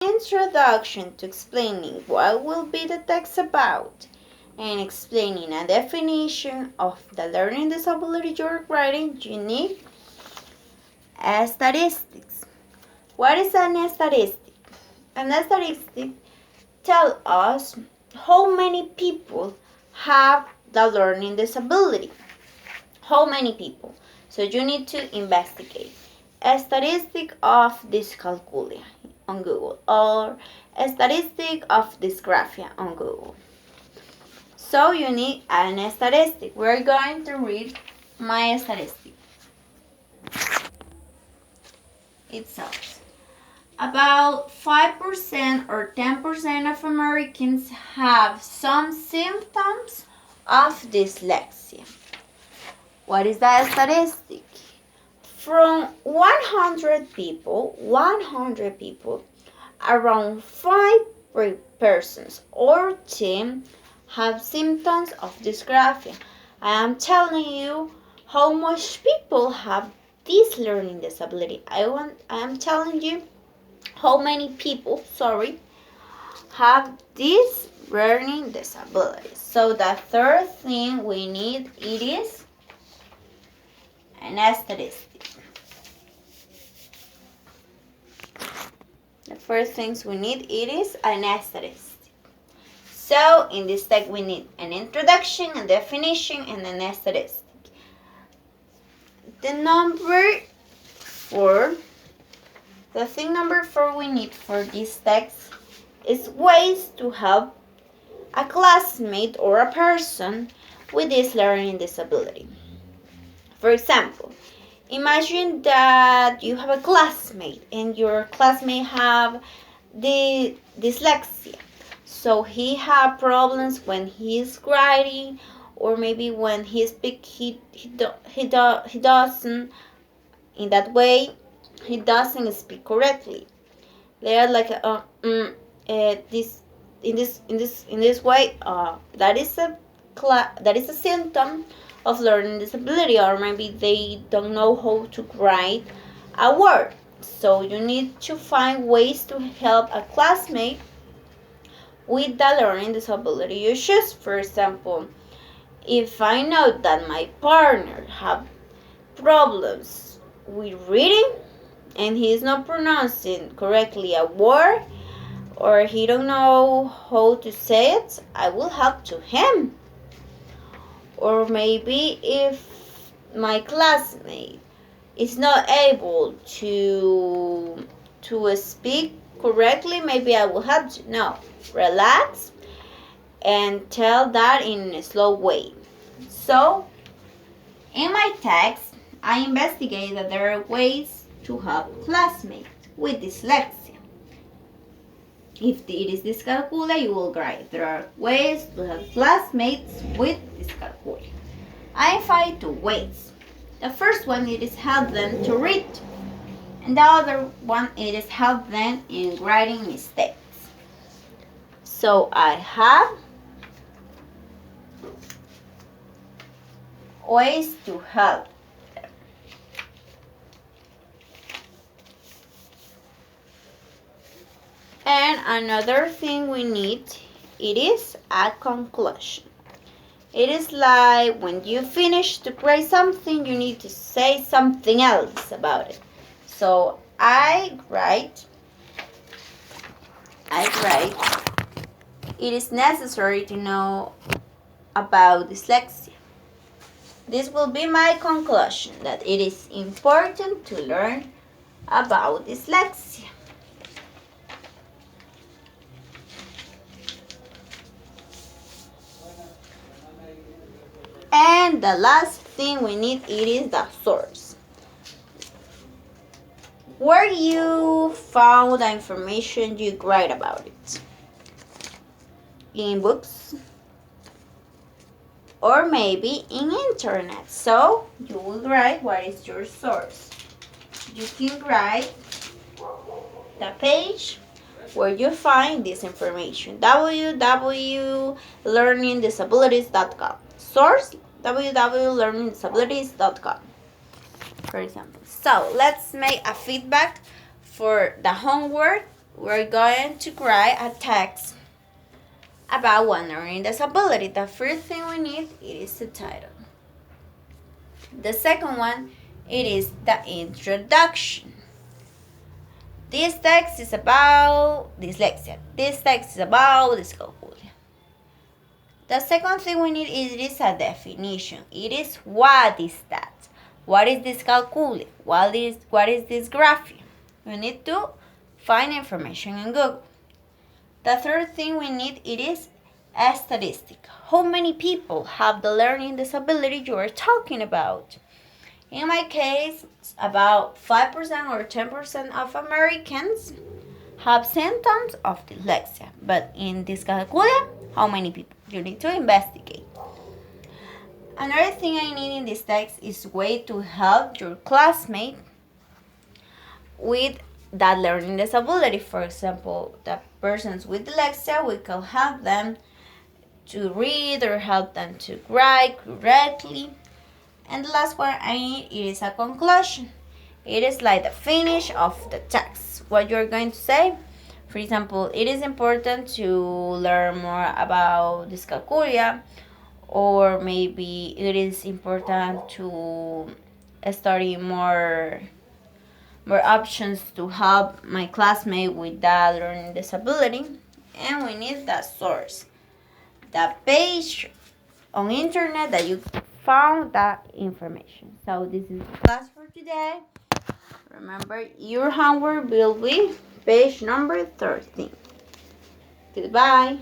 Introduction to explaining what will be the text about and explaining a definition of the learning disability you're writing, you need statistics. What is an statistic? An statistic tells us how many people have the learning disability. How many people? So you need to investigate. A statistic of dyscalculia on Google or a statistic of dysgraphia on Google. So you need an statistic. We're going to read my statistic. It says about 5% or 10% of Americans have some symptoms of dyslexia. What is that statistic? From 100 people, around 5 persons or 10 have symptoms of dysgraphia. I am telling you how much people have this learning disability. I am telling you how many people, have this learning disability. So the third thing we need it is an statistic. The first things we need it is an statistic. So in this text we need an introduction, a definition, and an statistic. The thing number 4 we need for this text is ways to help a classmate or a person with this learning disability. For example, imagine that you have a classmate and your classmate have the dyslexia. So he have problems when he's writing, or maybe when he speak he doesn't in that way he doesn't speak correctly. They are like this in this way. That is a symptom of learning disability, or maybe they don't know how to write a word. So you need to find ways to help a classmate with the learning disability you choose. For example, if I know that my partner have problems with reading and he is not pronouncing correctly a word, or he don't know how to say it, I will help to him. Or maybe if my classmate is not able to speak correctly, maybe I will help you. No, relax and tell that in a slow way. So in my text, I investigate that there are ways to help classmates with dyslexia. If it is dyscalculia, you will write there are ways to help classmates with dyscalculia. I find 2 ways. The first one it is help them to read, and the other one it is help them in writing mistakes. So I have ways to help them. And another thing we need, it is a conclusion. It is like when you finish to write something, you need to say something else about it. So I write, it is necessary to know about dyslexia. This will be my conclusion, that it is important to learn about dyslexia. And the last thing we need it is the source. Where you found the information you write about it. In books, or maybe in internet. So you will write what is your source. You can write the page where you find this information, www.learningdisabilities.com. Source, www.learningdisabilities.com, for example. So let's make a feedback for the homework we're going to write a text about one learning disability. The first thing we need is the title. The second one, it is the introduction. This text is about dyslexia. This text is about dyscalculia. The second thing we need is a definition. It is what is that? What is dyscalculia? What is dysgraphia? We need to find information in Google. The third thing we need is a statistic. How many people have the learning disability you are talking about? In my case, about 5% or 10% of Americans have symptoms of dyslexia. But in dyscalculia, how many people? You need to investigate. Another thing I need in this text is a way to help your classmate with that learning disability. For example, the persons with dyslexia, we can help them to read or help them to write correctly. And the last one I need is a conclusion. It is like the finish of the text. What you're going to say. For example, it is important to learn more about dyscalculia, or maybe it is important to study more options to help my classmate with that learning disability. And we need the source, the page on internet that you found that information. So this is the class for today. Remember, your homework will be page number 13. Goodbye.